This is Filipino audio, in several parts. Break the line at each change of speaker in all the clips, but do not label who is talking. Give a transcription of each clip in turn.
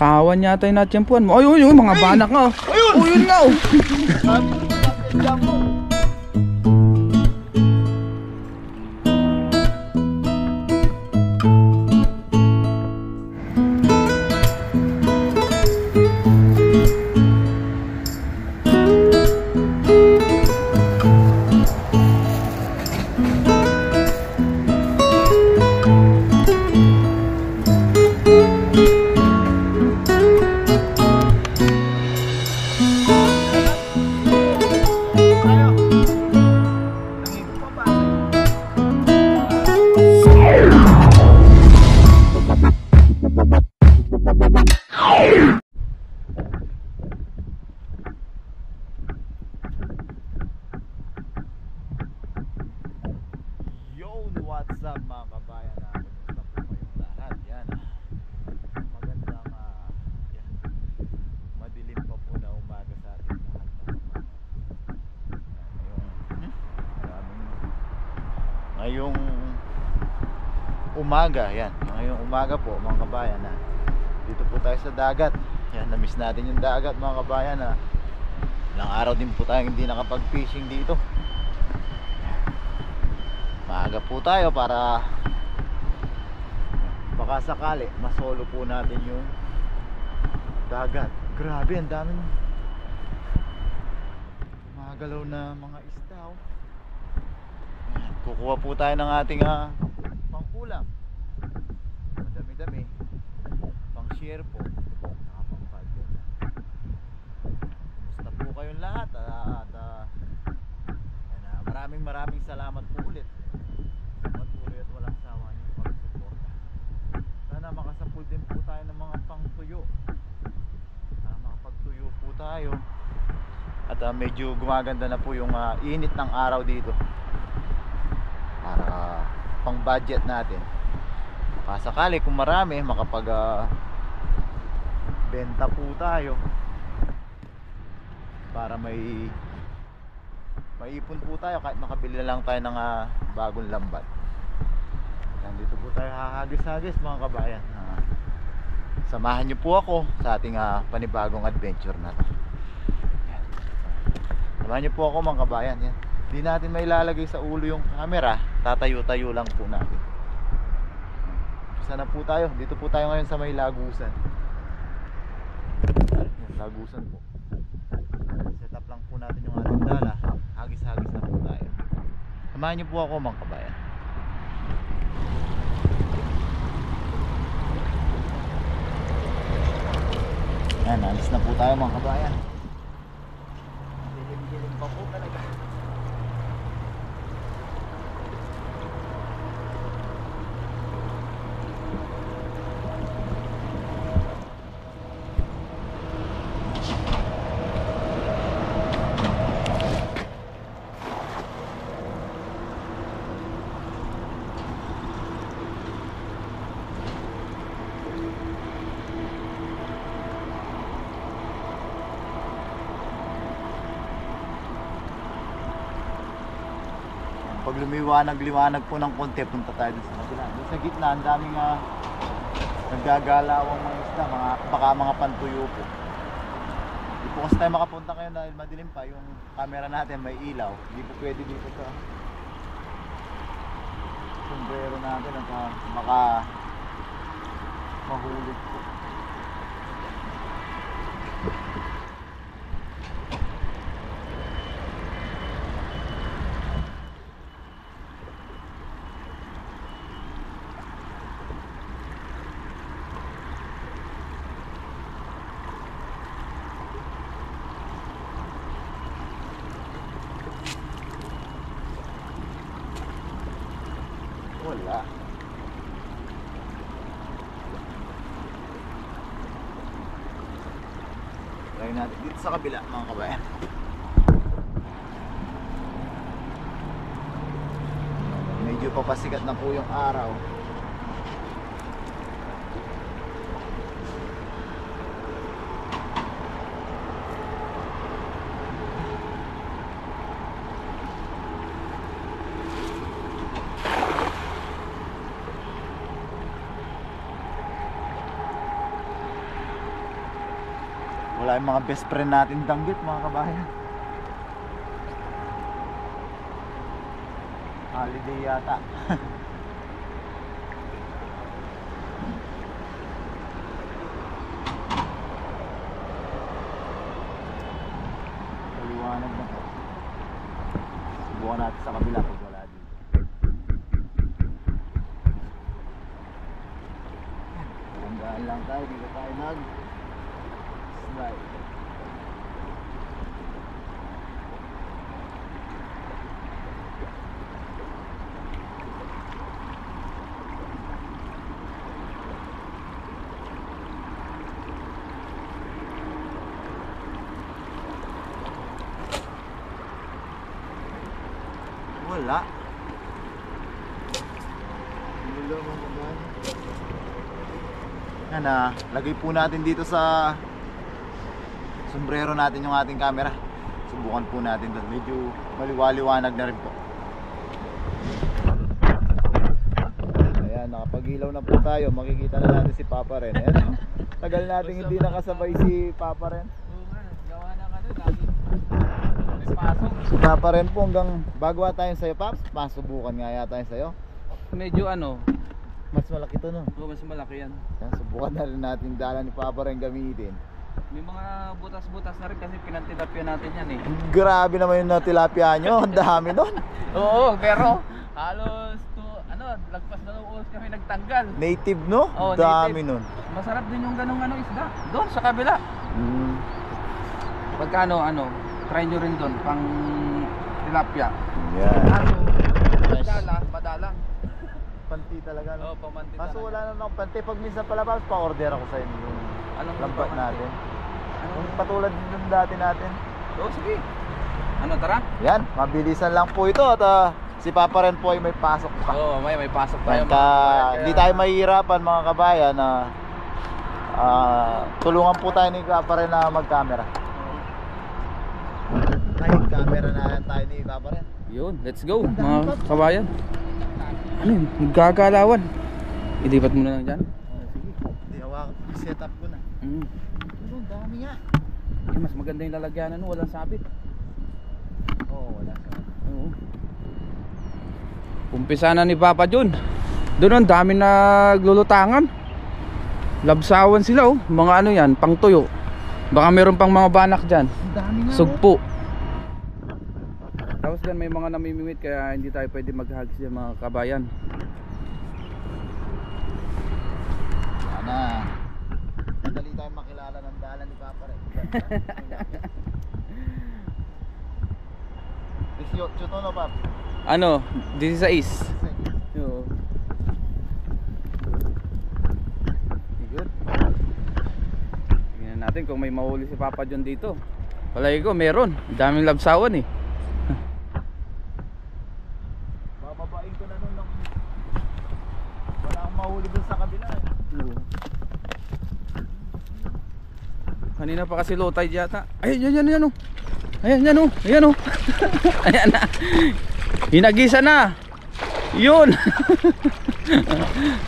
Kawan yata yung natsyempuan mo. Ay, mga banak nga. Ayun! Oh, yun nga oh.
What's up mga kabayan natin? Gusto po kayong lahat. Yan. Magandang yan. Madilim pa po na umaga sa ating lahat. Ngayong umaga, yan. Ngayong umaga po mga kabayan na dito po tayo sa dagat. Yan, na-miss natin yung dagat mga kabayan na ilang araw din po tayo hindi nakapag-fishing dito. Maaga po tayo para baka sakali masolo po natin yung dagat. Grabe, ang daming magalaw na mga isda oh. Kukuha po tayo ng ating pangkulang. Madami-dami. Pang share po. Nakapang-budget. Kumusta po kayong lahat? Maraming salamat po ulit. Patuloy at walang sawa niyong pagsuporta. Sana makasampul din po tayo ng mga pangtuyo. Makapagtuyo po tayo. At medyo gumaganda na po yung init ng araw dito. Para pang budget natin. Makasakali kung marami makapag benta po tayo. Para may ipon po tayo kahit makabili na lang tayo ng bagong lambat. Nandito po tayo hahagis-hagis mga kabayan. Samahan niyo po ako sa ating panibagong adventure na to. Samahan niyo po ako mga kabayan. Yan. Hindi natin mailalagay sa ulo yung camera. Tatayo-tayo lang po natin. Sana po tayo. Dito po tayo ngayon sa may Lagusan. Lagusan po. Set up lang po natin yung ating dala. Hagis-hagis na po tayo. Samahan niyo po ako mga kabayan. Yan, alis na po tayo mga kabayan. Dilim-dilim pa po talaga. Pag lumiwanag-liwanag po ng konti, punta tayo dun sa kabila. Doon sa gitna, ang daming naggagalawang mga isda, baka mga pantuyo po. Hindi po kasi tayo makapunta ngayon dahil madilim pa. Yung camera natin may ilaw. Hindi po pwede dito sa sombrero natin at baka mahulog po. Wala. Try natin dito sa kabila mga kabayan. Medyo papasikat na po yung araw. Wala yung mga best friend natin danggit mga kabayan. Holiday yata. Maliwanag na po. Subukan natin sa kabila pag wala dito. Tandaan lang tayo, dito tayo slide. Wala. Yan na, lagay po natin dito sa sombrero natin yung ating camera. Subukan po natin doon. Medyo maliwaliwanag na rin po. Ayan, nakapagilaw na po tayo. Makikita na natin si Papa Ren. Ayan, tagal natin hindi nakasabay si Papa Ren.
Gawa na ka doon, may pasok.
Si Papa Ren po hanggang bago tayo sa'yo, Paps. Masubukan nga yata tayo sa'yo.
Medyo ano,
Mas malaki to, no?
mas malaki yan.
Yan, subukan na rin natin dala ni Papa Ren gamitin.
May mga butas-butas na rin kasi pinantilapia natin yan eh.
Grabe naman yung tilapia nyo. Ang dami nun.
Oo, pero halos lagpas na ng oras kami nagtanggal.
Native, no?
Oo,
dami
native.
nun.
Masarap din yung ganong isda. Doon sa kabila. Pagkano try nyo rin doon pang tilapia.
Yeah.
Madalang.
Panti talaga, no?
Oo, pamanti
Kaso
talaga.
wala na akong panti. Pag minsan pala, Paps, pa-order ako sa inyo yung
Anong
lambat
pamanti?
natin.
Anong-
Yung patulad din dati natin.
Oo, sige. Tara?
Yan, mabilisan lang po ito at si Papa Ren po ay may pasok pa.
Oo, may pasok tayo.
Pagka hindi tayo mahihirapan mga kabayan na tulungan po tayo ni Papa Ren na mag-camera. Ay, camera na tayo ni Papa Ren.
Yun, let's go mga kabayan. Ano yun? Gagalawan. Ilipat mo na lang dyan.
Sige, hindi hawak. Set up ko na. Ang dami nga.
Eh, mas maganda yung lalagyanan, walang sabit.
Oo, wala sa.
Oo. Umpisa na ni Papa John. Doon ang dami naglulutangan. Labsawan sila oh. Mga ano yan, pang tuyo. Baka meron pang mga banak dyan.
Ang dami nga.
Sugpo. Tapos dyan may mga namimimit kaya hindi tayo pwede maghagis dyan mga kabayan.
Sana. Madali tayo makilala ng dalan ni Papa Ren. 18 to, no, Pap?
Ano? 16. Oo. Good. Tingnan natin kung may mahuli si Papa John dito. Palagi ko meron. Daming labsawan eh.
Bababain ko na nun ng wala akong mahuli dun sa kabila eh.
Kanina pa kasi low tide yata. Ay, yan oh. Ayan oh. Ayan oh. Ayan na. Hinagisa na. Yun.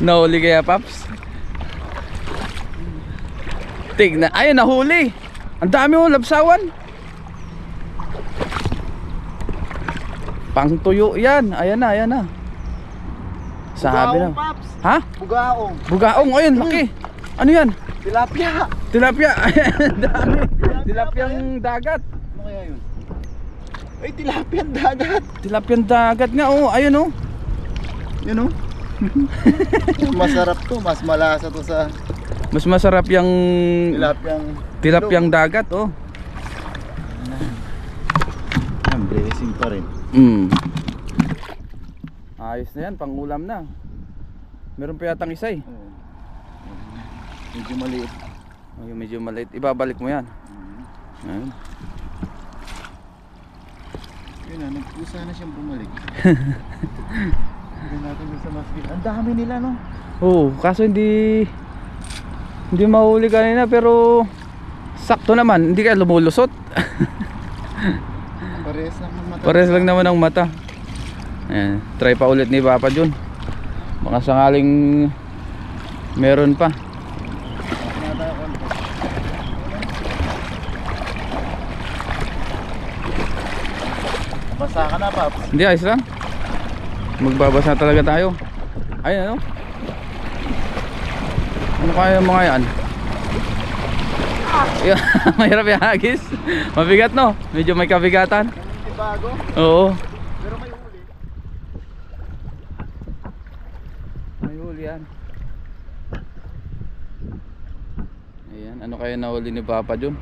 Nahuli kaya, Paps? Tignan. Ayun, nahuli. Ang dami oh, labsawan. Pang tuyo yan. Ayan na. Sabi na.
Bugaong, Paps.
Ha?
Bugaong.
Bugaong. Ayun, laki. Ano yan?
Tilapia.
Tilapia. Ayan, dami. Tilapiang dagat.
Ano kaya yun? Ay, tilapiang dagat.
Tilapiang dagat nga oh. Ayun oh.
Yun, oh. Masarap to. Mas malasa to sa
Mas masarap yung tilapiang dagat oh.
Ang blessing pa rin.
Ayos na yan, pangulam na. Meron pa yatang isa eh.
Medyo maliit.
Ayun, medyo maliit. Ibabalik mo yan. Ayun.
Yun na, nagpusa na siyang bumalik. Hindi natin sa masjid. Ang dami nila, no?
Oo, kaso hindi mahuli kanina pero sakto naman, hindi kaya lumulusot.
Parehas lang ng mata.
Pares lang naman ang mata. Ayan, try pa ulit ni Papa John. Baka sakaling meron pa.
Basa ka na, Paps.
Hindi, ayos lang. Magbabasa talaga tayo. Ayun, ano? Ano kaya mga yan? Yan, mahirap ihagis. Mabigat, no? Medyo may kabigatan.
Hindi bago,
Oo.
pero may huli.
May huli yan. Ayan, ano kaya nahuli ni Papa John?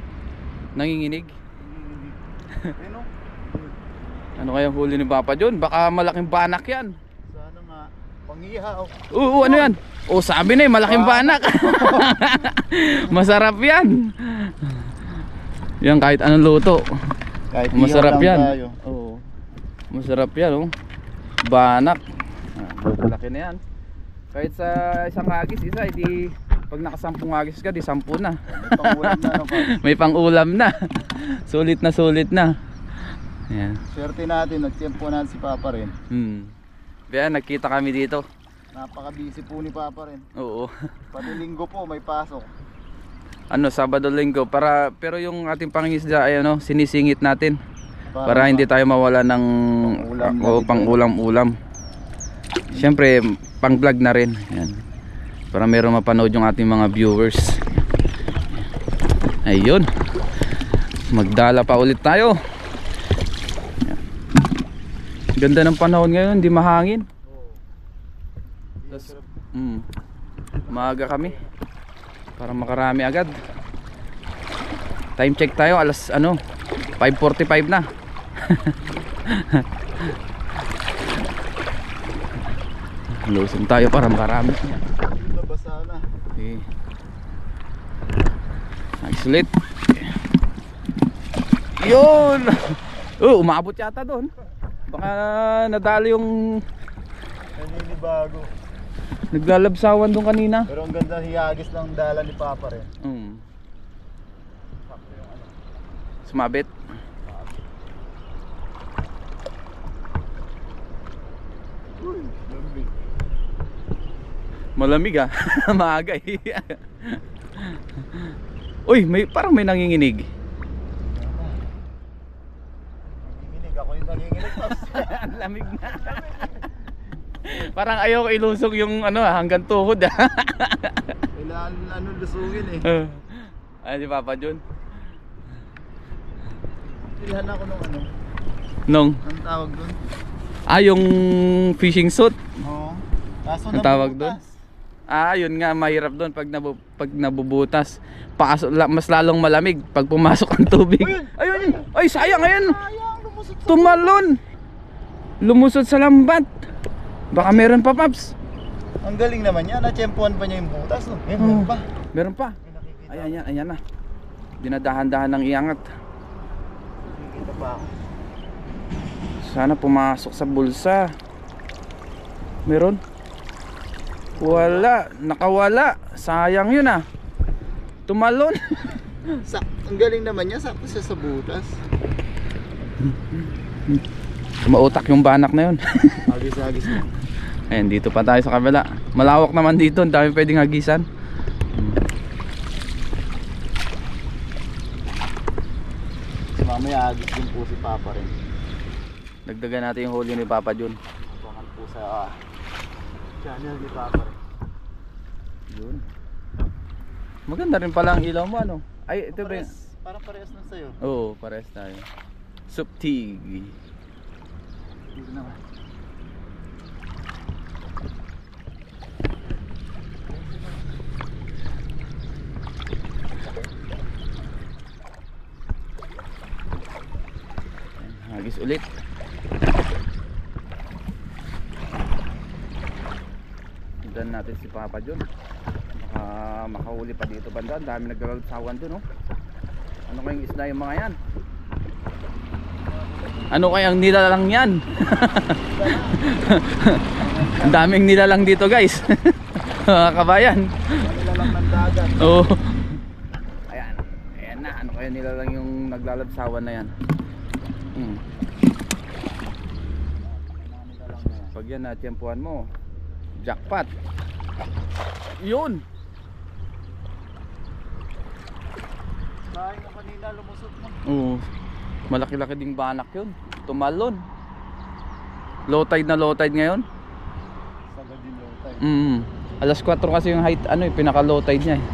Nanginginig?
Ano?
Ano kaya huli ni Papa John? Baka malaking banak yan.
Sana nga, pangihaw.
Oo, ano yan? O sabi na malaking banak. Masarap yan. Yan kahit anong luto.
Kahit
Masarap
ihaw lang
yan.
tayo.
Oo. Masarap yan, oh. Banak. Malaki na yan. Kahit sa isang hagis, isa, hindi pag nakasampung hagis ka, di 10 na.
May pangulam na, ano, Paps.
May pang-ulam na. Sulit na sulit na. Yan.
Swerte natin, nagtiyempo na si Papa rin.
Kaya nagkita kami dito.
Napaka-busy po ni Papa rin.
Oo.
Pati linggo po, may pasok.
Ano, Sabado, Linggo pero yung ating pangingisda ay ano, sinisingit natin para hindi tayo mawala ng pang-ulam-ulam. Siyempre, pang-vlog na rin. Yan. Para meron mapanood yung ating mga viewers. Ayun. Magdala pa ulit tayo. Ganda ng panahon ngayon, hindi mahangin. Tas, maaga kami para makarami agad. Time check tayo, alas 5:45 na. Lusin tayo para makarami.
Nabasa na.
Okay. Nice ulit. Yun. Umabot yata doon. Baka nadali yung
Naninibago.
naglalabsawan doon kanina.
Pero ang ganda hiyagis ng dala ni Papa rin. Sakto yung ano.
Sumabit.
Uy, lamig.
Malamig ah. Maaga eh. Uy, parang may nanginginig.
Nanginginig ako yung nanginginig.
Ang lamig na. Parang ayaw ko ilusog yung hanggang tuhod ah.
Kailangan lusugin eh.
Ay si Papa John.
Ilhan ako nung ano.
Nung?
Ang tawag doon?
Yung fishing suit.
Oo. Kaso
Ang tawag doon?
nabubutas.
Yun nga, mahirap doon pag nabubutas. Mas lalong malamig pag pumasok ang tubig. Ayun! Ay, sayang ayun!
Sayang, lumusot sa
Tumalon! Lumusot sa lambat. Baka meron pa, Paps.
Ang galing naman niya, natsyempuhan pa niya yung butas. No? Meron pa.
Meron pa.
May nakikita.
Ayan na. Dinadahan-dahan ng iangat.
Nakikita pa ako.
Sana pumasok sa bulsa. Meron? Wala. Nakawala. Sayang yun ah. Tumalon.
Ang galing naman niya, sakto siya sa butas.
Mautak yung banak na yun.
Agis-agis na.
Ayan, dito pa tayo sa kabila. Malawak naman dito. Ang dami pwedeng hagisan.
Mamaya agis din po si Papa rin.
Dagdagan natin yung huli ni Papa John.
Abangan po sa channel ni Papa rin.
Yun. Maganda rin pala ang ilaw mo ano. Ay, ito ba yun?
Parang parehas na sa'yo.
Oo, parehas tayo. Suptig.
Dito naman.
Hagis ulit. Tignan natin si Papa John. Baka makahuli pa dito banda. Ang dami naglalagsawan dun, oh. Ano kayang isda yung mga yan? Ano kayang nilalang yan? Ang daming nilalang dito, guys. Mga kabayan.
Nilalang ng dagat.
Oo. Ayan. Ayan na. Ano kaya nilalang yung naglalabsawan na yan? Pag yan natiyempuhan mo, jackpot. Yun.
Sayang yung kanina lumusot mo.
Oo. Malaki-laki ding banak yun. Tumalon. Low tide na low tide ngayon.
Sagad din low tide.
Alas 4 kasi yung height, ano, pinaka low tide niya eh.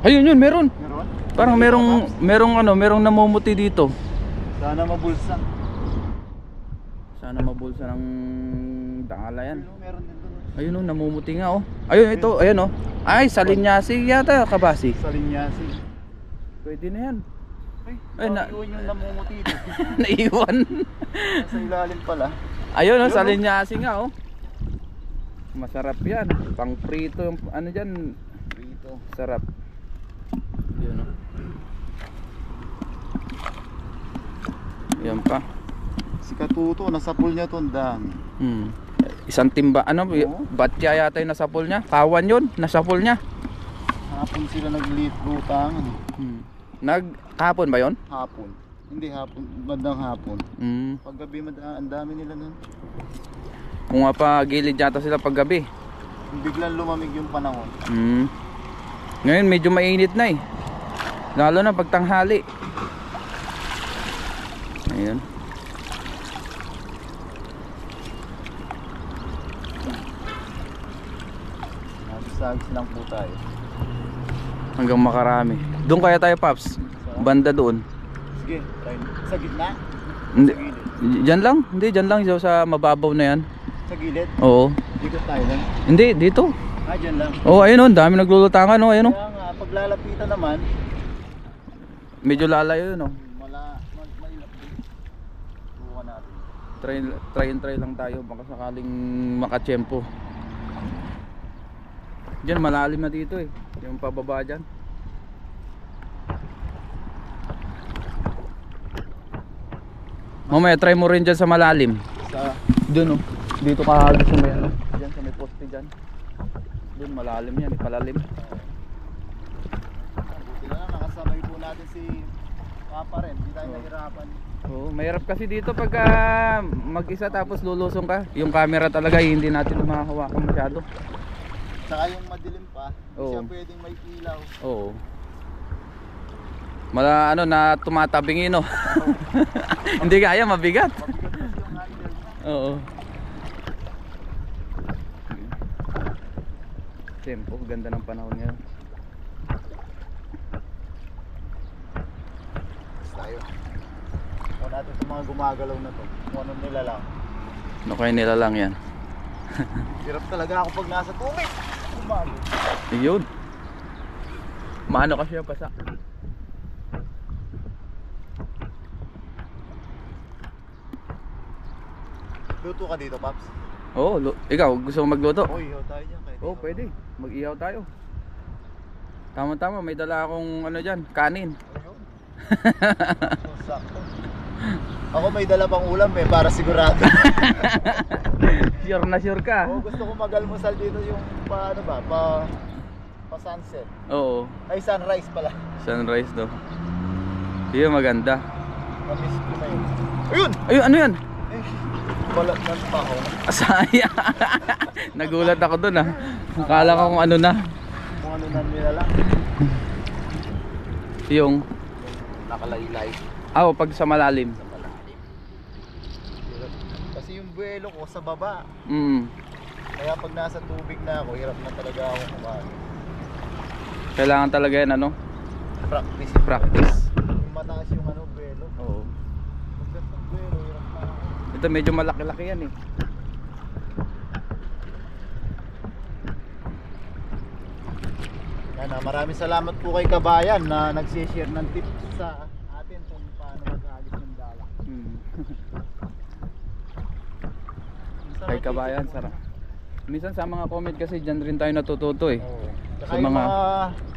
Ayun yun, meron.
Meron?
Parang merong namumuti dito.
Sana mabulsa.
Sana mabulsa ng dangala yan.
Meron din doon.
Ayun oh, namumuti nga oh. Ayun ito, ayun oh. Ay, salinyasi yata, kabasi.
Sa linyasi.
Pwede na yan.
Ay,
na-
iwan yung namumuti dito.
Naiwan.
Sa ilalim pala.
Ayun oh,
Ayun, oh.
salinyasi nga oh. Masarap yan. Pang prito yung ano dyan.
Dito.
Sarap. Ayun oh. Yan pa.
Si Katuto, nasa pool niya to, ang dami.
Isang timba, ano,
Oo.
batya yata yung nasa pool niya. Kawan yun, nasa pool niya.
Hapon sila nag-lead lutangan.
Kahapon ba yun?
Hapon. Hindi hapon, bandang hapon. Paggabi ang dami nila nun.
Kung nga pa gilid yata sila paggabi.
Biglang lumamig yung panahon.
Ngayon medyo mainit na eh. Lalo na pagtanghali. Ayun.
Nagsags lang po tayo.
Hanggang makarami. Doon kaya tayo, Paps? Banda doon.
Sige, try. Sa gitna?
Hindi,
Sa gilid?
dyan lang. Hindi, dyan lang. Sa mababaw na yan.
Sa gilid?
Oo.
Ikot tayo lang.
Hindi, dito.
Dyan lang.
Oo, ayun oh. Dami naglulutangan oh. Ayun oh.
Kaya nga, paglalapitan naman,
Medyo lalayo yun oh.
mailap din. Subukan natin.
Try lang tayo. Baka sakaling makatsyempo. Diyan malalim na dito eh. Yung pababa dyan. Mamaya try mo rin dyan sa malalim.
Sa
Doon oh. Dito ka hagis sa may ano. Dyan sa may poste dyan. Doon malalim yan. Palalim.
buti na lang, nakasabay po natin si Papa rin. Hindi tayo nahirapan.
Oo, mahirap kasi dito pag mag-isa tapos lulusong ka. Yung camera talaga hindi natin mahahawakan masyado.
Saka yung madilim pa, hindi
Oo.
siya pwedeng may ilaw.
Oo. Ano na tumatabingin no. Hindi kaya, mabigat.
Mabigat kasi yung handle niya.
Oo. Tempo, ganda ng panahon ngayon.
Tayo. Kung natin itong mga gumagalaw na to, kung ano nila lang.
Ano kaya nila lang yan?
Hirap talaga ako pag nasa tubig. Gumagalaw.
Ayun. Maano kasi yung pasa.
Luto ka dito, Paps?
Oo, ikaw gusto mo magluto?
Oo, ihaw tayo dyan.
Oo, pwede. Mag-ihaw tayo. Tama-tama, may dala akong ano dyan, kanin.
Ayun. Sakto. Ako may dala pang ulam para sigurado.
Sure na sure ka.
Oo, gusto ko mag-almusal dito yung pa sunset.
Oo,
Ay, sunrise pala.
sunrise do. Yun, maganda.
Mamiss ko na yun. Ayun!
Ayun, ano yan?
Eh, balat ng paho.
Asaya. Nagulat ako dun ah. Akala ko kung ano na.
Kung ano na nila lang.
Yung,
Nakalaylay.
pag sa malalim.
Sa malalim. Kasi yung buwelo ko sa baba. Kaya pag nasa tubig na ako, hirap na talaga ako kumagin.
Kailangan talaga yan ano?
Practice.
Practice.
Yung mataas yung buwelo.
Oo.
Pag gantong buwelo, hirap na ako.
Ito medyo malaki-laki yan eh.
Yan, maraming salamat po kay Kabayan na nagsishare ng tips sa atin kung paano mag-alis ng dala.
Kay Kabayan, sarap. Minsan sa mga comment kasi dyan rin tayo natututo eh.
Oo.
Sa
Saka yung
mga-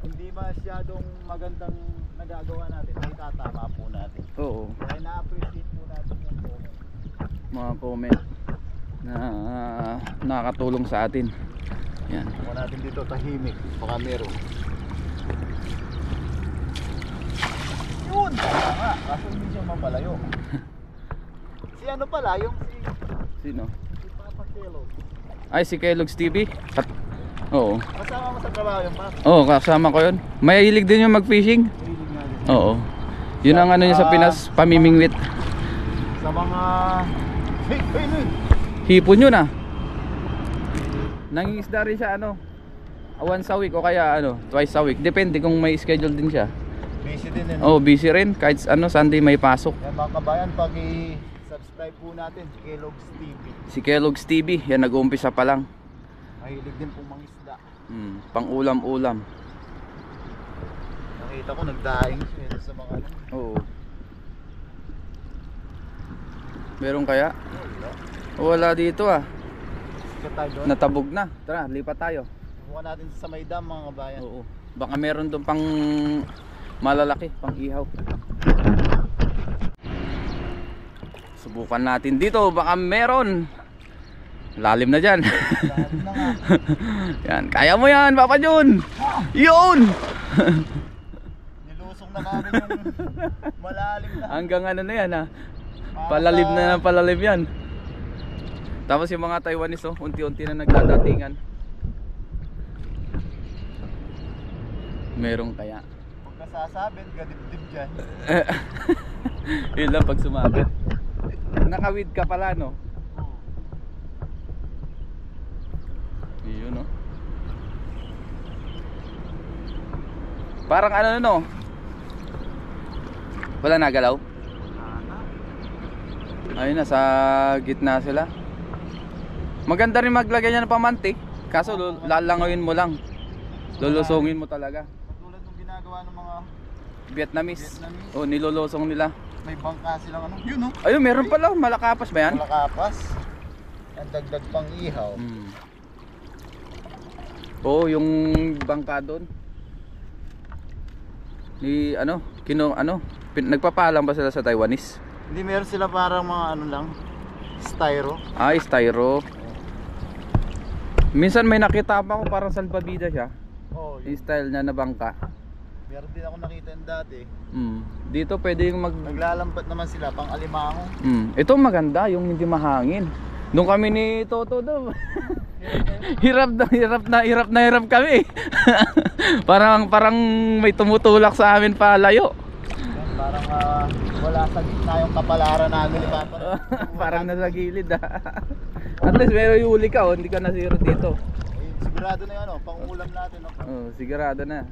hindi masyadong magandang nagagawa natin, ay tatama po natin.
Oo.
Kaya na-appreciate po natin yung comment.
Mga comment na nakakatulong sa atin. Yan.
Kung natin dito tahimik, baka meron. Yun! Tama nga, kaso hindi siya mapalayo. Si ano pala, yung
Sino?
si Papa Kelo.
Ay, si Kellogg's TV. Oo.
Kasama mo sa trabaho yung Papa.
Oo, kasama ko yun. Mahilig din yung mag-fishing.
Hilig nga din.
Oo. Yun ang ano niya sa Pinas, pamimingwit.
Sa mga
Hipon yun ah. Nangingisda rin siya ano, once a week o kaya ano, twice a week. Depende kung may schedule din siya.
busy din eh.
Oh, busy rin kahit ano Sunday may pasok.
Yan mga kabayan, pag i-subscribe po natin si Kellogg's TV.
Si Kellogg's TV, yan nag-uumpisa pa lang.
Mahilig din pong mangisda.
Pang ulam-ulam.
Nakita ko nagdaing siya sa mga ano.
Oo. Meron kaya? Wala dito ah.
Sikat tayo doon.
Natabog na. Tara, lipat tayo.
Subukan natin sa may dam mga kabayan.
Oo. Baka meron doon pang malalaki, pang ihaw. Subukan natin dito, baka meron. Lalim na dyan.
Lalim na nga.
Yan, kaya mo yan, Papa Jun. Yun!
Nilusong na namin yung malalim na.
Hanggang ano na yan ha. Palalim na ng palalim yan. Tapos yung mga Taiwanese oh, unti-unti na nagdadatingan. Meron kaya.
Huwag ka sasabit, gadibdib dyan.
Yun lang pag sumabit. Nakawid ka pala no. Yun no. Parang ano no. Wala nagalaw. Ayun na, sa gitna sila. Maganda rin maglagay niya ng pamanti. Kaso lalangawin mo lang. Lulusongin mo talaga.
Katulad ng ginagawa ng mga
Vietnamese. Oh, nilolosong nila.
may bangka silang ano. Yun no.
Ayun, meron pala. Malakapas ba yan?
Malakapas. Ang dagdag pang ihaw.
Oo, yung bangka doon. Ni ano, nagpapaalam ba sila sa Taiwanese?
Hindi, meron sila parang mga ano lang, styro.
Ay, styro. Minsan may nakita pa ako parang salbabida siya.
Oh,
Yung style niya na bangka.
meron din ako nakita yung dati.
Dito pwede yung
Naglalambat naman sila pang alimango.
Ito maganda, yung hindi mahangin. Doon kami ni Toto daw. Hirap kami. parang may tumutulak sa amin pa layo.
Parang wala sa gitna yung kapalaran namin ni Papa.
Parang nasa gilid At least meron yung huli ka, hindi ka nasiro dito.
Sigurado na yun, pang-ulam natin.
Sigurado na.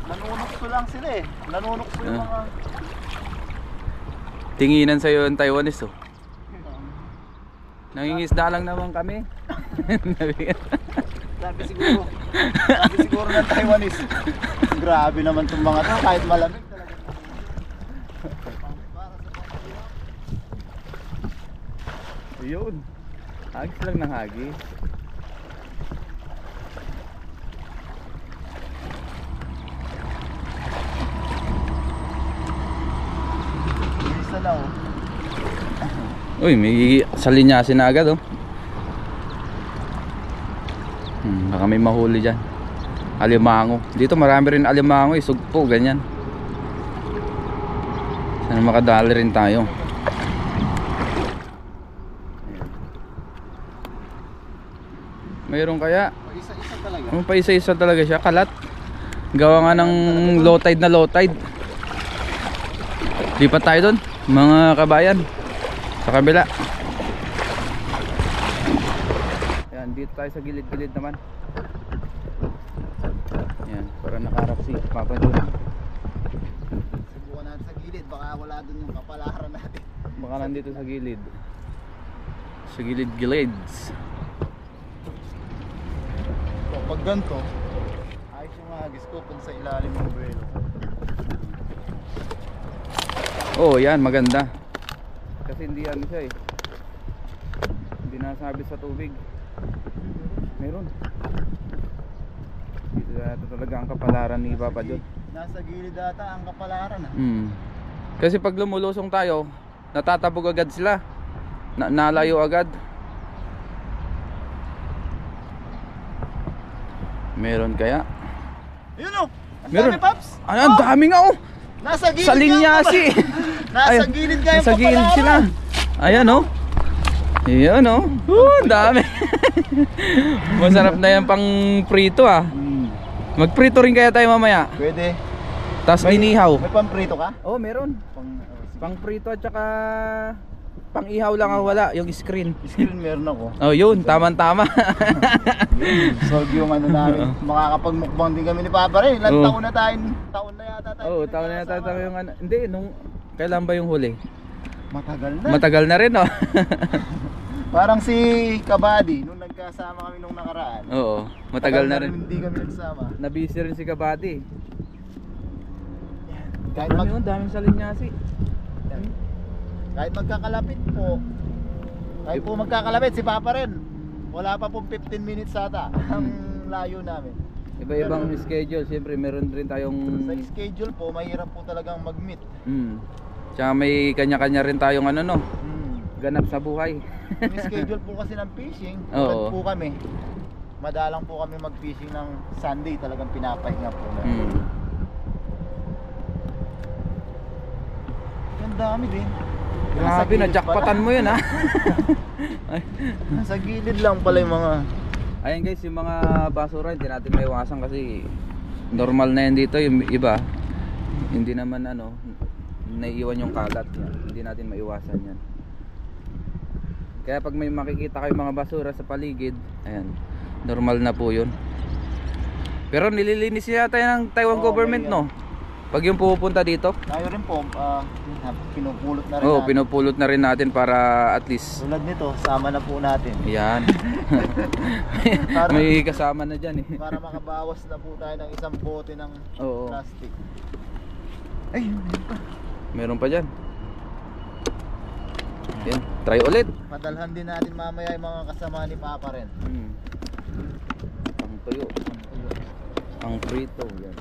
Nanunokso lang sila eh. Nanunokso yung mga...
Tinginan sa'yo yung Taiwanese Nangingisda lang naman kami.
Sabi siguro ng Taiwanese. Grabe naman itong mga to, kahit malamig talaga.
Yun. Hagis lang ng hagis.
Isa na
Uy, may salinyasin na agad baka may mahuli dyan. Alimango. Dito marami rin alimango, sugpo, ganyan. Sana makadali rin tayo. Mayroon kaya?
Isa-isa talaga.
Paisa-isa talaga siya, kalat. Gawa nga ng low tide na low tide. Lipat tayo doon, mga kabayan. Sa kabila. Yan, dito tayo sa gilid-gilid naman. Yan, para nakaharap si Papa Jun.
Subukan natin sa gilid, baka wala dun yung kapalaran natin.
Baka nandito sa gilid. Sa gilid-gilids.
So, pag ganito, ayos yung hagis ko kung sa ilalim ng buwelo.
Oh, yan, maganda. Kasi hindi ano siya eh. Hindi nasabi sa tubig. Meron. Dito na talaga ang kapalaran ni Papa Jun.
Nasa gilid ata ang kapalaran
Kasi pag lumulusong tayo, natatabog agad sila. Nalayo agad. Meron kaya?
Ayun o! Ang
Meron.
dami, Paps!
Ay, ang dami nga
Nasa gilid
Sa linyasi.
Nasa gilid nga yung
nasa gilid
kapalaran.
sila. Ayan Ayan ang dami. Masarap na yan pang prito Magprito rin kaya tayo mamaya.
Pwede.
Tapos inihaw.
May pamprito ka?
Oh, meron.
Pang,
Pang prito at saka pang ihaw lang ang wala, yung screen.
screen meron ako.
Oh, yun, tama-tama.
Solve yung ano namin. Makakapagmukbang din kami ni Papa rin. Ilang
Oo.
taon na tayo. Taon na yata tayo.
Oh, taon na yata yung ano. Hindi, nung kailan ba yung huli?
Matagal na.
Matagal na rin, oh.
Parang si Kabady nung nagkasama kami nung nakaraan.
Oo, matagal na rin.
Hindi kami nagsama.
Nabisi rin si Kabady.
Kahit,
Ano yun, daming salinyasi.
kahit magkakalapit po. Kahit po magkakalapit si Papa rin. Wala pa pong 15 minutes ata ang layo namin.
Iba-ibang schedule, siyempre meron rin tayong
Sa schedule po, mahirap po talagang mag-meet.
Tsaka may kanya-kanya rin tayong ano no, ganap sa buhay.
May schedule po kasi ng fishing.
Oo.
Tulad po kami. Madalang po kami mag-fishing ng Sunday. Talagang pinapahinga po namin. Ang dami din.
Grabe, na-jackpotan mo yun ha.
Nasa gilid lang pala yung mga...
Ayan guys, yung mga basura hindi natin maiwasan kasi normal na yan dito. Yung iba hindi naman ano, naiiwan yung kalat yan. Hindi natin maiwasan yan. Kaya pag may makikita kayong mga basura sa paligid, ayan, normal na po yun. Pero nililinis yata yan ng Taiwan government
may,
no? Pag yung pupunta dito.
Tayo rin po, pinupulot na rin
Oo,
natin.
pinupulot na rin natin para at least
Tulad nito, sama na po natin.
yan. May kasama na dyan eh.
Para makabawas na po tayo ng isang bote ng
Oo.
plastic. Ay, meron pa.
Meron pa dyan. Yan, try ulit.
Padalhan din natin mamaya yung mga kasama ni Papa rin.
Pang tuyo. Pang prito. Yan.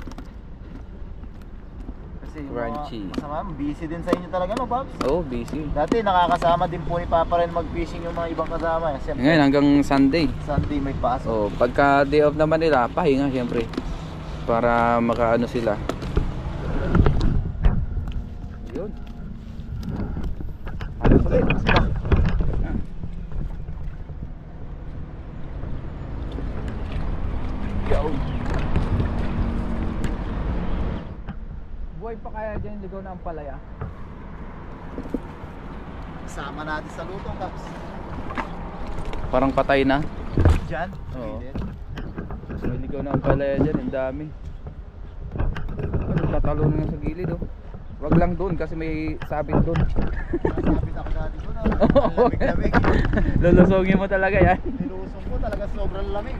Kasi yung
Crunchy.
mga kasama, busy din sa inyo talaga no, Pops?
Oh, busy.
Dati nakakasama din po ni Papa rin mag-fishing yung mga ibang kasama. Siyempre,
Ngayon hanggang Sunday.
Sunday may pasok.
Oh, pagka day off naman nila, pahinga siyempre. Para makaano sila. Yun. Halos ulit. Yo. Buhay pa kaya dyan ligaw na ang palaya?
Sama natin sa luto, Pops.
Parang patay na.
Diyan?
Oo.
Gilid.
May ligaw na ang palaya dyan, ang dami. Ano, tatalo na sa gilid oh. Wag lang doon kasi may sabit doon.
Nasabit ako dati doon. Ang lamig-lamig.
Lulusogin mo talaga yan.
Nilusong ko talaga sobrang lamig.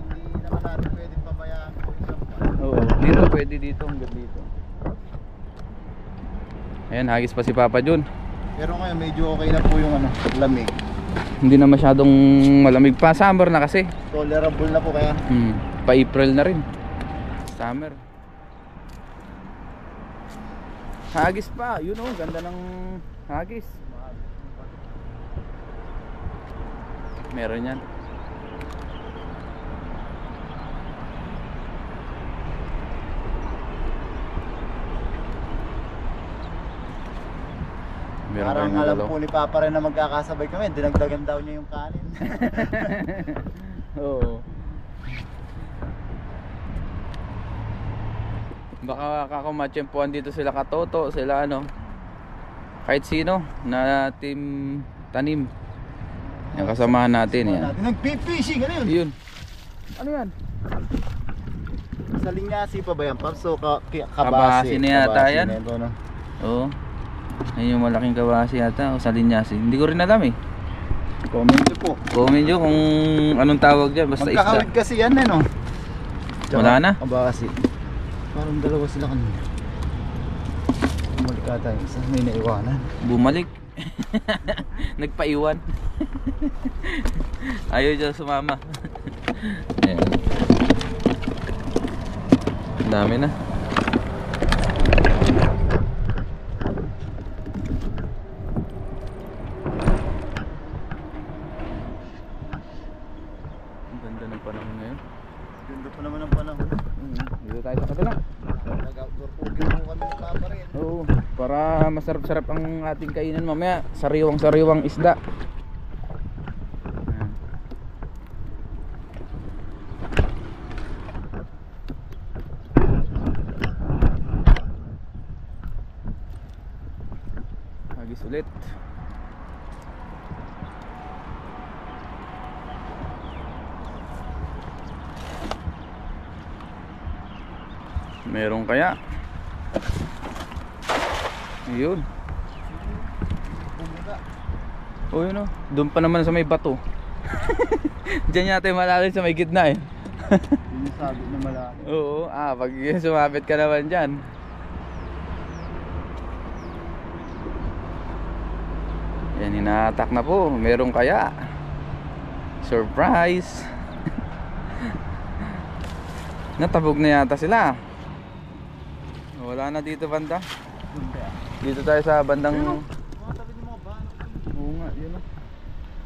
Hindi naman natin pwedeng pabayaan ko isang pa.
Oo, dito pwede dito, hanggang dito. Ayan, hagis pa si Papa Jun.
Pero ngayon medyo okay na po yung ano, lamig.
Hindi na masyadong malamig pa. Summer na kasi.
Tolerable na po kaya.
Pa-April na rin. Summer. Hagis pa, yun oh, ganda ng hagis. Meron yan. Meron
Parang
kayong
alam
dalaw.
po ni Papa rin na magkakasabay kami. Dinagdagan daw niya yung kanin.
Oo. Baka kakamatsyempoan dito sila Katoto, sila ano. Kahit sino na team tanim. Yung kasamahan natin yan.
Nagpipishing, ano yun?
Yun. Ano yan?
Sa Linyasi pa ba yan, Pam? So,
Kabasi na yata yan.
na ito, no?
Oo. Ayun yung malaking kabasi yata o sa Linyasi. Hindi ko rin alam eh.
Comment nyo po.
Comment nyo kung anong tawag dyan. Basta isda.
Magkakawid kasi yan eh, no?
Wala na?
Kabasi. Parang dalawa sila kanina. Bumalik tayo. Isa may naiwanan.
Bumalik. Nagpaiwan. Ayaw dyan sumama. Ayan. Ang dami na. Ang ganda ng panahon ngayon.
Ganda pa naman ang panahon.
Dito tayo sa kabila.
Nag-outdoor cooking po kami ng Papa rin.
Oo, para masarap-sarap ang ating kainan mamaya. Sariwang-sariwang isda. Ayan. Meron kaya? Yun. Oh, yun o. Doon pa naman sa may bato. Diyan yata yung malalim sa may gitna eh.
Yung sabi na malalim.
Oo, pag sumabit ka naman dyan. Yan, inaatak na po. Meron kaya? Surprise! Natabog na yata sila. Wala na dito banda. Dito tayo sa bandang... Oo nga, yun o.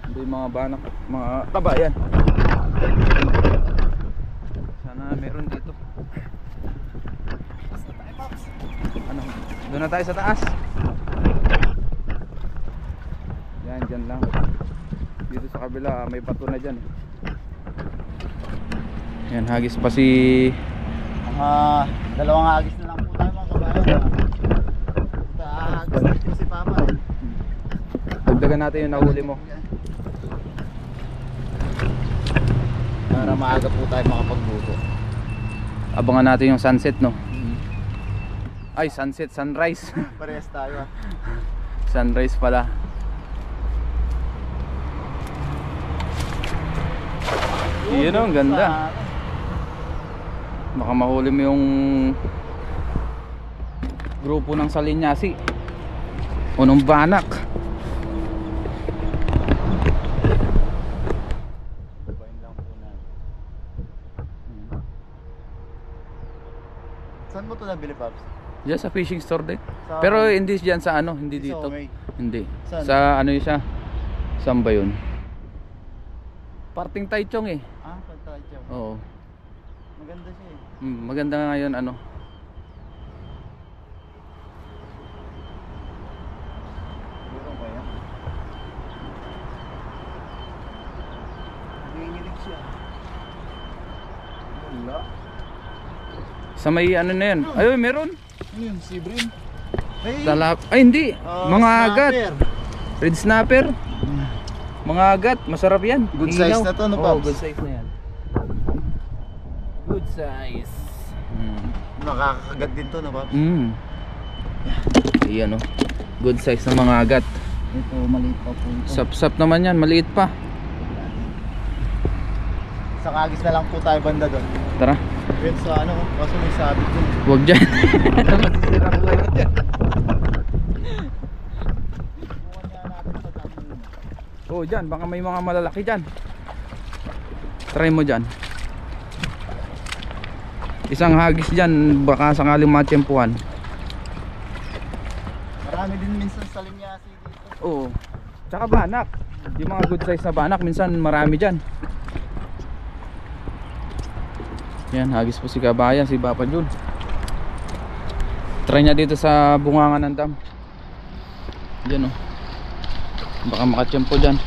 Ito yung mga banak, mga taba yan. Sana meron dito. Ano? Doon na tayo sa taas. Yan, dyan lang. Dito sa kabila may bato na dyan. Yan, hagis pa si...
Dalawang hagis na lang po tayo mga kabayan. Hagis na po si Papa eh.
Dagdagan natin yung nahuli mo.
Para maaga po tayo makapagluto.
Abangan natin yung sunset, no? Ay, sunset, sunrise.
Parehas tayo.
Sunrise pala. Yun o, ang ganda. Baka mahuli mo yung grupo ng Salinyasi o ng banak.
Saan mo ito nabili, Pops?
Diyan sa fishing store din.
Sa-
Pero hindi diyan sa ano, hindi
Sa
dito.
Omey.
Hindi.
Saan?
Sa ano yun siya? Saan ba yun? Parting Taichung eh.
Pagkakadyo.
Oo.
Maganda siya eh.
Maganda nga ngayon ano.
Siguro ba yan? Nanginginig siya. Wala.
Sa may ano na yan. Ay, meron.
Ano yun? Sibrin?
Talap. Ay, hindi. Mga agat. Red snapper. Mga agat. Masarap yan.
Good size
Ilaw.
na to, no,
Oo,
Pops?
good size na yan. Good size.
Nakakagat din to, no, Pops?
Ayan o. Good size ng mga agat.
Ito, maliit pa po ito.
Sap-sap naman yan. Maliit pa.
Sa kagis na lang po tayo banda doon.
Tara.
Yun sa ano, kaso may sabit dun.
Huwag dyan. Masisira ko lang dyan.
Buwan nga natin sa dami yun.
Oo, dyan. Baka may mga malalaki dyan. Try mo dyan. Isang hagis dyan. Baka sakaling matsyempuhan.
Marami din minsan sa Linyasi dito.
Oo. Tsaka banak. Yung mga good size na banak. Minsan marami dyan. Yan, hagis po si Kabayan, si Papa Jun. Try niya dito sa bungangan ng dam. Yan o. Baka makatsyempo dyan.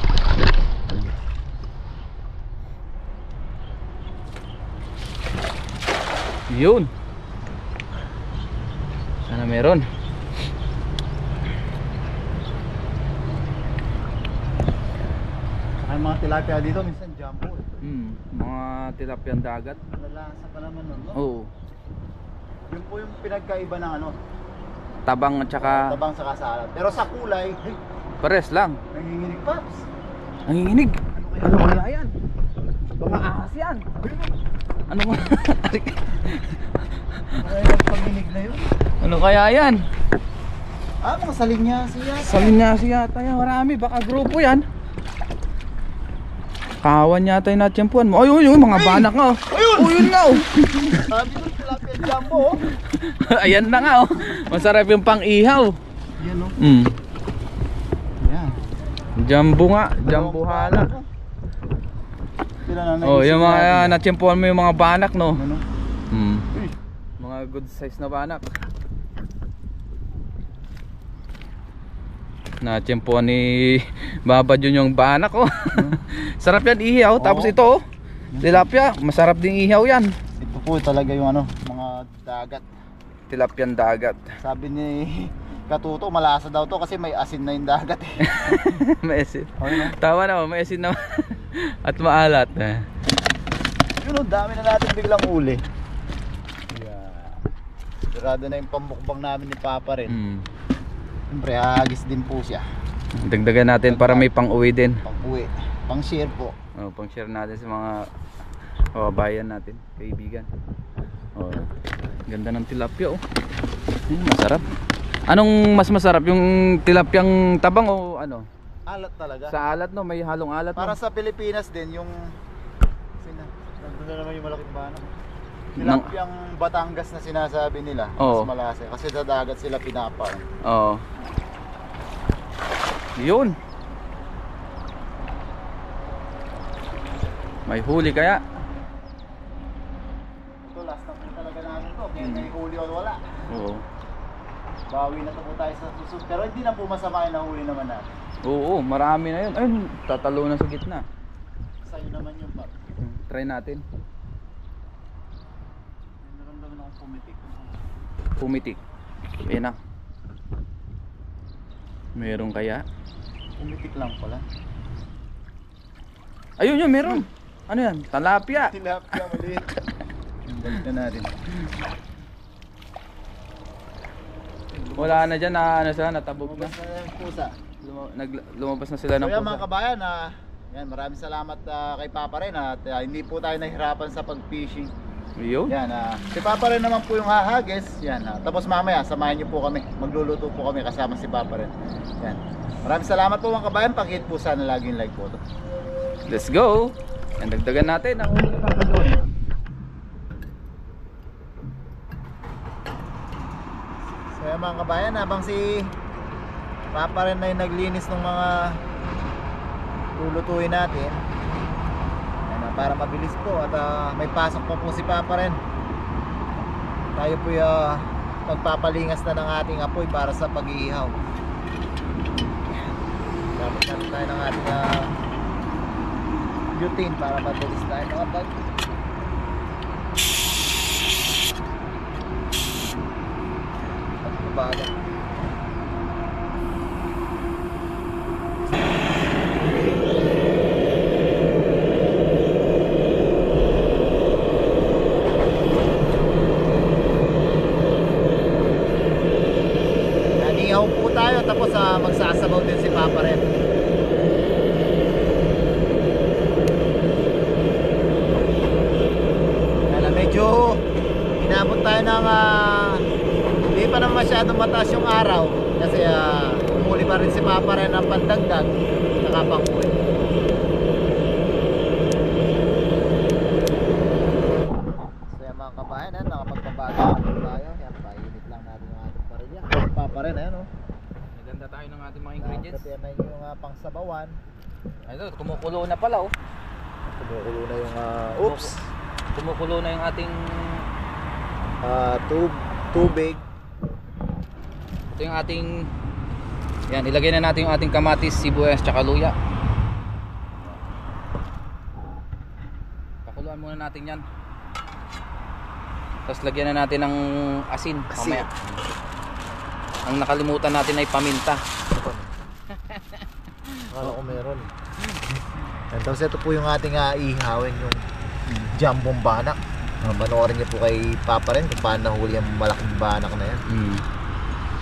Yun. Sana meron.
Ay, mga tilapia dito minsan jumbo eh.
Mga tilapyang dagat.
Lalasa pa naman nun, no?
Oo.
Yun po yung pinagkaiba ng ano,
Tabang at saka
tabang sa kasalan. Pero sa kulay, hey,
pares lang.
nanginginig Pops.
Nanginginig. Ano kaya yan? Baka ahas yan. Ano mo?
Ay, yung panginig na yun.
Ano kaya yan?
Mga Salinyasi yata.
Salinyasi yata yan. Marami. Baka grupo yan. Kawan yata yung natsyempuan mo. Ay, mga banak nga.
Ayun!
Yun nga oh.
Sabi ko tilapia jumbo oh.
Ayan na nga oh. Masarap yung pang-ihaw.
Yan oh. Yan.
Jumbo nga. Jumbo hala.
Sila na
Oh, yung mga
naisip
natsyempuan mo yung mga banak no.
natin. Ano? Uy.
Mga good size na banak. Natsyempuan ni Baba Jun yung banak oh. Sarap yan ihaw. Tapos ito oh. Tilapia. Masarap ding ihaw yan.
Ito po talaga yung ano, mga dagat.
Tilapyan dagat.
Sabi ni Katuto, malasa daw to kasi may asin na yung dagat eh.
May asin.
Oh, yun, oh.
Tawa na may asin naman. At maalat.
Yun oh, dami na natin biglang uli. Yeah. Sigurado na yung pambukbang namin ni Papa rin. Siyempre, hahagis din po siya.
Dagdagan natin para may pang-uwi din.
Pang-uwi. Pang-share po.
Pang-share natin sa mga bayan natin, kaibigan. Ganda ng tilapia oh. Masarap. Anong mas masarap, yung tilapyang tabang o ano?
Alat talaga.
Sa alat no, may halong alat.
Para
no?
sa Pilipinas din yung nandun na naman yung malaking banak. Tilapyang Batangas na sinasabi nila,
Oo.
mas malasa kasi sa dagat sila pinapar.
Oo. Yun. May huli kaya?
Ito last na po talaga namin to, kaya may huli o wala.
Oo.
Bawi na to po tayo sa susunod, pero hindi na po masama yung nahuli naman natin.
Oo, marami na yun. Ayun, tatalo na sa gitna.
Sa'yo naman yung pap.
Try natin.
Naramdaman akong pumitik.
Pumitik. Ayan na. Meron kaya?
Pumitik lang pala.
Ayun yun, meron. Ano yan? Talapia.
Tilapia maliit. Balik na natin.
Wala na dyan na ano sila, natabog na.
Lumabas na yung pusa.
Lumabas na sila ng
So yan
pusa.
mga kabayan, yan, maraming salamat kay Papa rin at hindi po tayo nahirapan sa pag-fishing.
Yun.
Yan, si Papa rin naman po yung hahagis. Yan, tapos mamaya samahan niyo po kami. Magluluto po kami kasama si Papa rin. Yan. Maraming salamat po mga kabayan. Pakihit po sana laging like po to.
Let's go. Ang dagdagan natin ang huli na doon.
So yan mga kabayan, habang si Papa rin na yung naglinis ng mga lulutuin natin. Yan, para mabilis po at may pasok pa po si Papa rin. Tayo po magpapalingas na ng ating apoy para sa pag-iihaw. Gamit natin tayo ng ating butane para mabilis tayo makapag baga. Nanihaw po tayo tapos magsasabaw din si Papa rin. Medyo inabot tayo ng hindi pa naman masyadong mataas yung araw kasi umuli pa rin si Papa rin ng pandagdag nakapanghuli. So yan mga kabayan, nakapagpabaga tayo. Yan, painit lang natin yung ating parilya. Si Papa rin, ayan o.
Naganda tayo ng ating mga ingredients.
Kasi na yung pangsabawan.
Ito, kumukulo na pala oh.
Kumukulo na yung oops.
Kumukulo na yung ating
tubig.
ito yung ating yan, ilagay na natin yung ating kamatis, sibuyas, tsaka luya. Pakuluan muna natin yan. Tapos lagyan na natin ng asin mamaya. Ang nakalimutan natin ay paminta.
Akala ko meron. And tapos ito po yung ating ihawin, yung jambong banak. Manoorin niyo po kay Papa rin kung paano nahuli ang malaking banak na yan.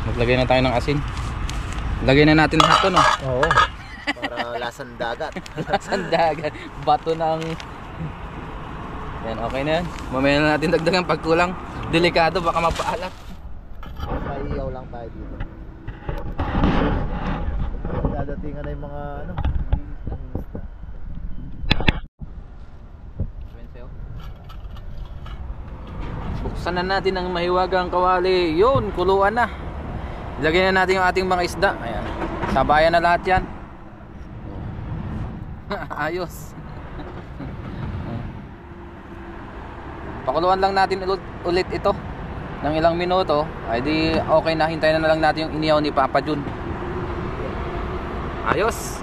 Maglagay na tayo ng asin. Lagay na natin lahat to no?
Oo. Para lasang dagat.
Lasang dagat. Bato ng yan, okay na yan. Mamaya na natin dagdagan pag kulang. Delikado, baka mapaalat.
Maiiyaw lang tayo dito. Dadatingan na yung mga ano.
Buksan na natin ang mahiwagang kawali. Yun, kuluan na. Ilagay na natin yung ating mga isda. Ayan. Sabayan na lahat yan. Ayos. Pakuluan lang natin ulit ito ng ilang minuto. Ay di okay na. Hintayin na lang natin yung inihaw ni Papa Jun. Ayos.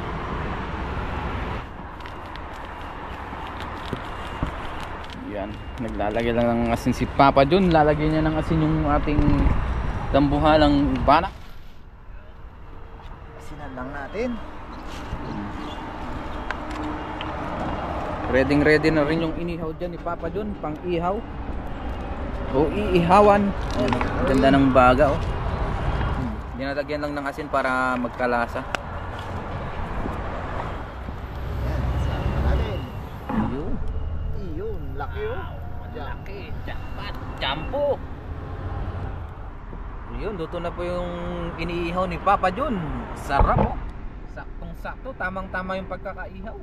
Yan. Naglalagay lang ng asin si Papa Jun. Lalagay niya ng asin yung ating dambuhalang banak.
Asinan lang natin.
Ready na rin yung inihaw dyan ni Papa Jun. Pang ihaw. O iihawan. Ganda ng baga oh. Dinalagyan lang ng asin para magkalasa.
Yan, sama natin.
Yun.
Iyon, laki oh.
Malaki. Jackpot. Jampo. Yun, luto na po yung iniihaw ni Papa Jun. Sarap oh. Saktong sakto. Tamang tama yung pagkakaihaw.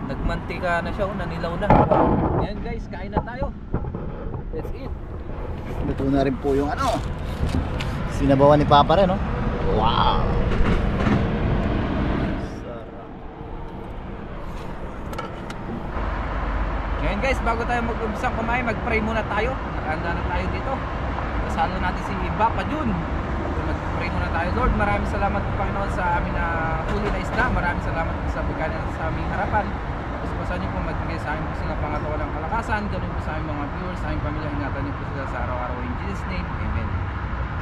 Nagmantika na siya oh. Nanilaw na. Yan guys, kain na tayo. Let's eat.
Luto na rin po yung ano, sinabawan ni Papa rin, no? Wow! Sarap.
Ngayon guys, bago tayo mag-umpisang kumain, mag-pray muna tayo. Nakahanda na tayo dito. Kasalo natin si Papa Jun. Mag-pray muna tayo. Lord, maraming salamat po Panginoon sa amin na huli na isda. Maraming salamat po sa pagkain sa aming harapan. Gusto niyo po magbigay sa amin po sila pangatawan ng kalakasan. Ganun po sa aming mga viewers, sa aming pamilya. Ingatan niyo po sila sa araw-araw. In Jesus' name, Amen.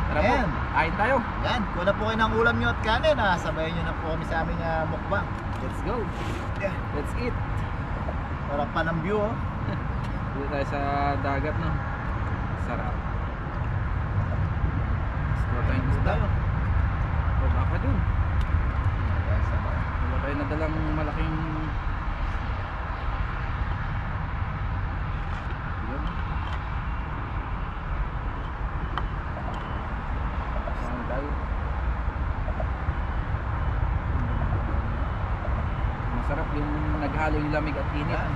Tara po,
Amen.
kain tayo.
Yan, kuna po kayo ng ulam nyo at kanin, ha? Sabayan nyo na po kami sa aming mukbang.
Let's go.
Yeah.
Let's eat.
Sarap pa ng view, oh.
Dito tayo sa dagat, no? Sarap. Gusto tayong isda. O baka dun. Wala tayo nadalang malaking yun. Saan tayo? Masarap yung naghalo yung lamig at init.
Yan.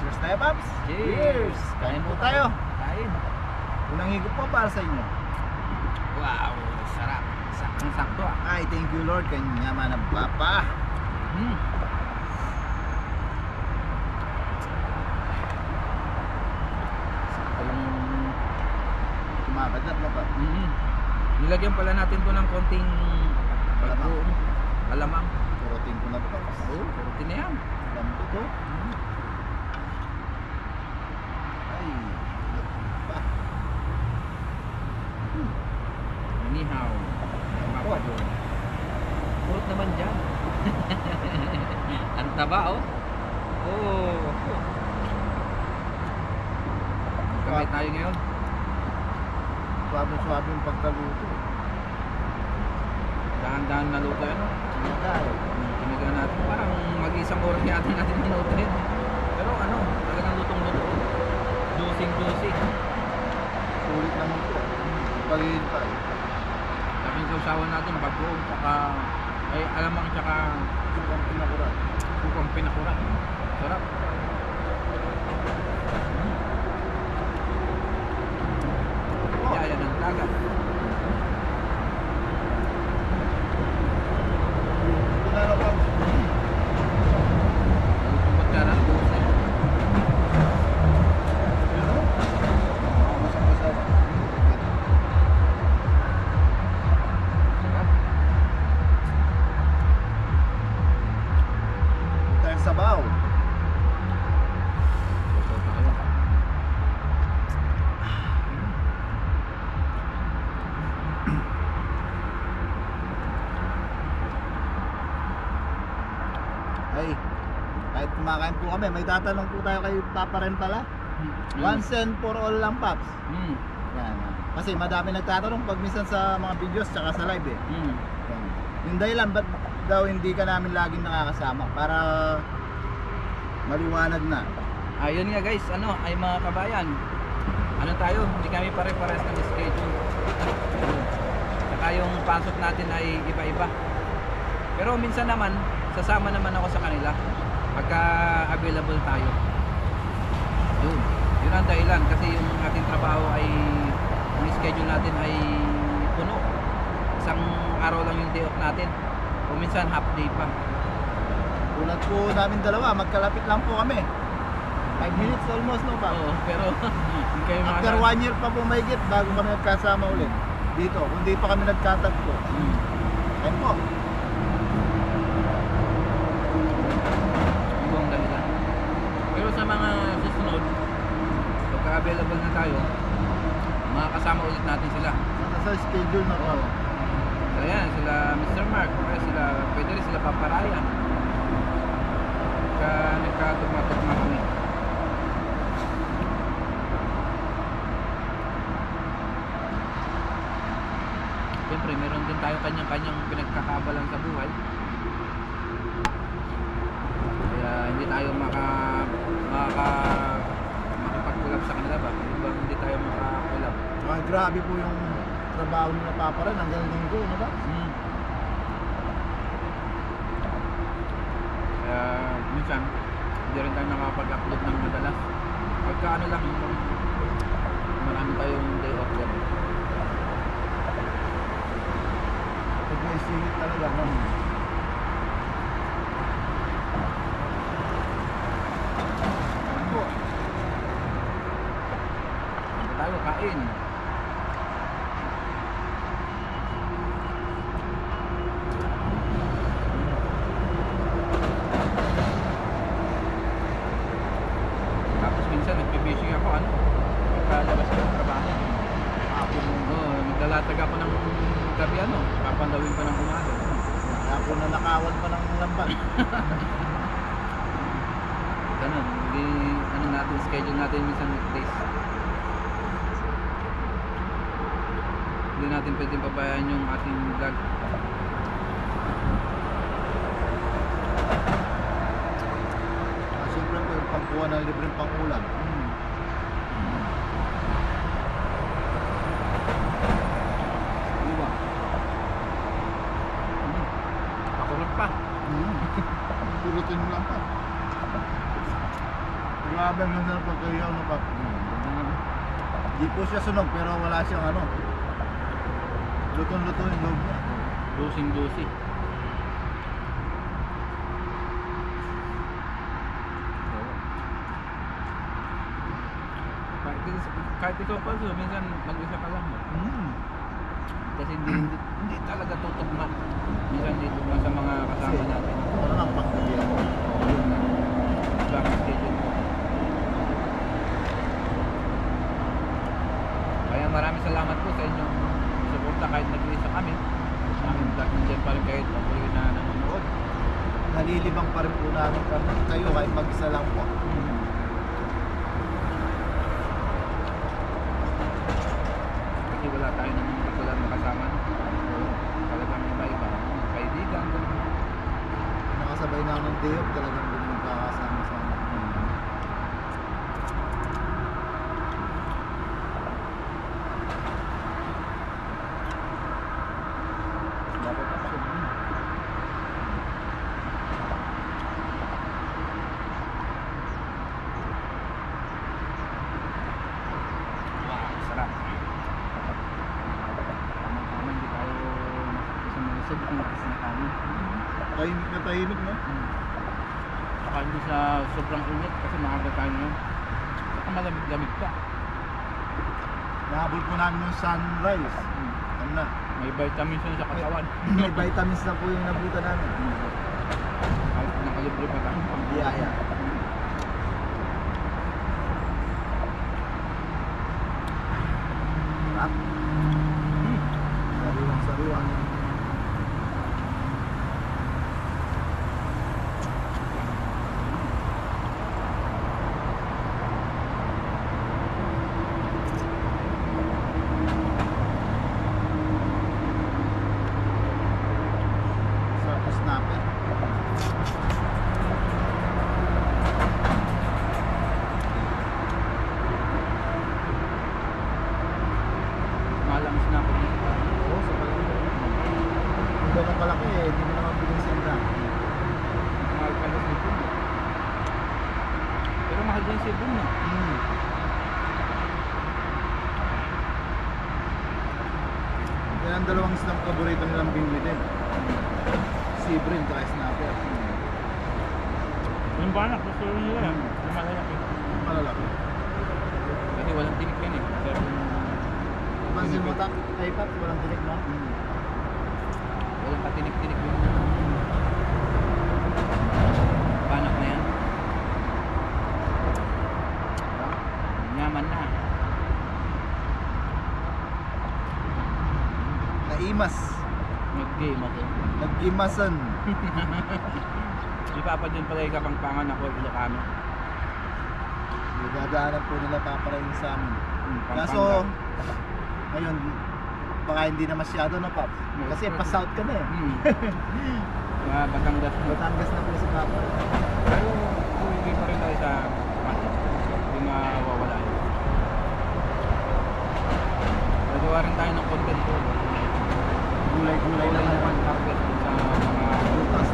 Cheers tayo, Paps.
Cheers!
Kain po tayo.
Kain.
Unang higop po para sa inyo.
Wow, sarap. Saktong-sakto ah.
Ay, thank you Lord, kanya man ang Papa.
Mm. Sakto yung
Kumabagat mo pa.
nilagyan pala natin to ng konting
Alamang.
bagoong alamang.
Kurutin ko na po, Paps.
Oo, kurutin na yan.
Lambot, oh. Ay, pa.
Inihaw. Papa Jun. Kurot naman dyan. Ang taba oh. Oh. Kamay tayo ngayon.
Swabe-swabe yung pagkaluto.
Dahan-dahan na luto yan.
Sinagal.
Tinigan natin. Parang mag-isang oras yata natin minutin. Pero ano, talagang lutong-luto. Dosing-dosing.
Sulit naman po. Paghihintay.
Tapos sausawan natin bagoong tsaka ay alamang tsaka
Sukang pinakurat.
sukang pinakurat. Sarap. Yaya ng dagat.
Kunalo pa.
Lutong kutsara.
Ano? Ako masarap.
Sarap.
Tayong sabaw.
Luto tayo.
Ay, kahit kumakain po kami, may tatanong po tayo kay Papa rin pala. Once and for all lang, Paps.
Mm.
Yan. Kasi madami nagtatanong pag minsan sa mga videos tsaka sa live eh.
Mm.
Yan. Yung dahilan, ba't daw hindi ka namin laging nakakasama? Para maliwanag na.
Ayun nga guys, ano ay mga kabayan. Ano tayo, hindi kami pare-pares ng schedule. Saka yung pasok natin ay iba-iba. Pero minsan naman, sasama naman ako sa kanila pagka available tayo. Yun ang dahilan kasi yung ating trabaho ay yung schedule natin ay puno. Isang araw lang yung day off natin. O minsan half day pa.
Tulad po namin dalawa, magkalapit lang po kami. 5 minutes almost, no ba?
Oo, pero hindi kayo
After 1 year pa po mahigit bago kami nagkasama ulit. Dito, kundi pa kami nagkatagpo. Ayun po.
Ibang dahilan. Pero sa mga susunod, pagka available na tayo, makakasama ulit natin sila.
Sa schedule na po.
Oo. So yan, sila Mr. Mark, kaya sila, pwede rin sila Papa Ryan. Nagkatugma-tugma kami. kanya-kanyang pinagkakabalan sa buhay. Kaya hindi tayo makapagkulab sa kanila ba? Hindi tayo makakulab.
Grabe po yung trabaho nila Papa Ren, hanggang linggo, ano ba?
Kaya minsan hindi rin tayo nakapag-upload ng madalas. Pagka ano lang, marami tayong day off din.
Pag-isingit talaga, no?
Tayo kain. Tapos minsan nagpe-fishing ako pagkalabas ko ng trabaho. Naglalatag ako ng gabi papandawin pa ng umaga.
Ako na nakawan pa ng lambat.
Ganun, hindi natin schedule natin minsan weekdays. Hindi natin pwedeng pabayaan yung ating vlog.
Siyempre po yung pagkuha ng libreng pangulam. Diba?
Pakurot pa.
Purutin mo lang pa. Grabe ang ganda ng pagkayaw na pa. Di po siya sunog pero wala siyang lutong-luto yung loob niya.
Dusing-dusi. Kahit ikaw pa, minsan mag-isa ka lang. Kasi hindi talaga tutugma. Minsan dito pa sa mga kasama natin.
Ano lang pagkayaw?
Bakit schedule mo? Kaya maraming salamat po sa inyong suporta kahit nag-iisa kami. Sa aming vlog nandiyan pa rin kahit patuloy na nanonood.
Nalilibang pa rin po namin kayo kahit mag-isa lang po.
Kasi wala tayo ng katulad na kasama. Talagang iba-iba. Kaibigan.
Nakasabay namin ng day off, talagang magkakasama sa
Dapat ako. Wow, sarap. Tama-tama, hindi tayo sa mga sabot ng kasi na kanin.
tahimik na tahimik, no?
Saka hindi sa sobrang init kasi maaga tayo ngayon. Saka malamig-lamig pa.
Nahabol po namin yung sunrise. Ano na?
May vitamins yun sa katawan.
May vitamins na po yung nabuta namin.
Kahit nakalibre pa tayo.
Biyaya. Sarap. Sariwang-sariwang. Sarap snapper.
Malang snap dito.
Oo, sa palengke. Kung ganun kalaki hindi mo naman bigyan sa inyo.
Mahal pa yung sibon. Pero mahal din yung sibon no?
Yan ang dalawang snap paborito nilang bingwitin. Sibrin at snapper.
Yung banak, gusto nila yan. Yung malalaki.
Malalaki.
Kasi walang tinik yan eh. Pero
Pansin mo tak, ay pat, walang tinik mo.
walang katinik-tinik yung banak na yan. Nyaman na.
Naimas.
Nag-game ako.
Nag-imasan.
Di Papa dyan pala yung Kapampangan ako, Ilocano.
Dadaanan po nila paparayin sa amin.
Pampanga.
Kaso, ngayon, baka hindi na masyado na Paps. Kasi pa-south ka na eh.
Mga Batangas.
Batangas na po si Papa.
Pero uwi pa rin tayo sa Manila. Hindi mawawala yun. Nagawa rin tayo ng content ko.
Gulay-gulay lang naman.
Carpet sa mga
Butas